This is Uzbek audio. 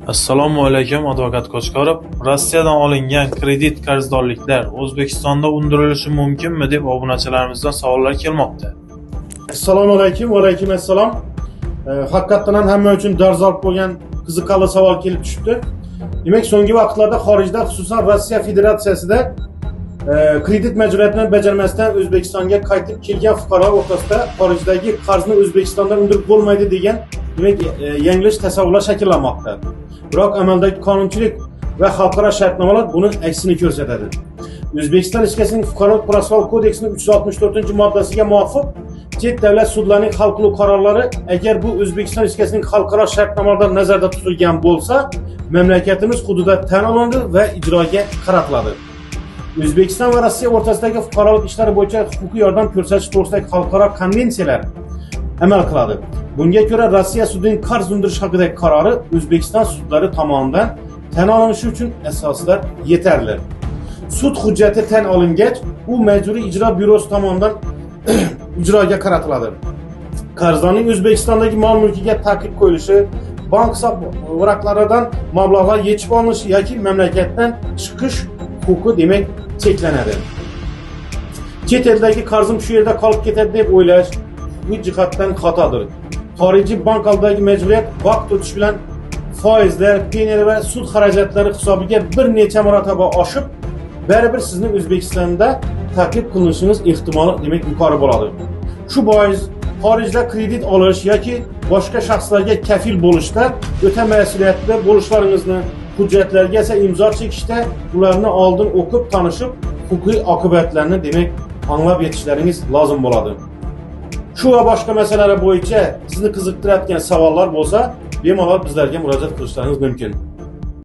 Assalomu alaykum, advokat Qo'chqorov. Rossiyadan olingan kredit qarzdorliklar O'zbekistonda undirilishi mumkinmi deb obunachilarimizdan savollar kelmoqda. Assalomu alaykum, va alaykum assalom. Haqiqatan ham hamma uchun dolzarb bo'lgan qiziqarli savol kelib tushibdi. Demak, so'nggi vaqtlarda xorijda, xususan Rossiya Federatsiyasida kredit majburiyatini bajarmasdan O'zbekistonga qaytib kelgan fuqarolar o'rtasida xorijdagi qarzni O'zbekistondan undirib bo'lmaydi degan yanglish tasavvurlar shakllanmoqda. Biroq amaldagi qonunchilik va xalqaro shartnomalar buni aksini ko'rsatadi. O'zbekiston Respublikasining Fuqarolik protsessual kodeksining 364-moddasiga muvofiq chet davlat sudlarining hal qiluvchi qarorlari agar bu O'zbekiston Respublikasining xalqaro shartnomalarida nazarda tutilgan bo'lsa, mamlakatimiz hududida tan olinadi va ijroga qaratiladi. O'zbekiston va Rossiya o'rtasidagi fuqarolik ishlari bo'yicha huquqiy yordam ko'rsatish to'g'risidagi xalqaro konvensiyalar amal qiladi. Bunga ko'ra Rossiya sudining qarz undirish haqidagi qarori O'zbekiston sudlari tomonidan tan olinishi uchun asoslar yetarli. Sud hujjati tan olingach, u majburiy ijro byurosi tomonidan ijroga qaratiladi. Qarzdorning O'zbekistondagi mol-mulkiga taqiq qo'yilishi, bank hisob varaqlaridan mablag'lar yechib olinishi yoki mamlakatdan chiqish huquqi demak cheklanadi. Chet eldagi qarzim shu yerda qolib ketadi deb o'ylash bu jihatdan xatodir. Xorijiy bank oldidagi majburiyat vaqt o'tishi bilan foizlar, peniyalar va sud xarajatlari hisobiga bir necha marotaba oshib, baribir sizni O'zbekistonda taqiq qilinishingiz ehtimoli demak yuqori bo'ladi. Shu bois xorijda kredit olish yoki boshqa shaxslarga kafil bo'lishda o'ta mas'uliyatli bo'lishlaringizni, hujjatlarga esa imzo chekishda ularni oldin o'qib tanishib, huquqiy oqibatlarni demak anglab yetishlaringiz lozim bo'ladi. Shu va boshqa masalalar bo'yicha sizni qiziqtirayotgan savollar bo'lsa, bemalol bizlarga murojaat qilishlaringiz mumkin.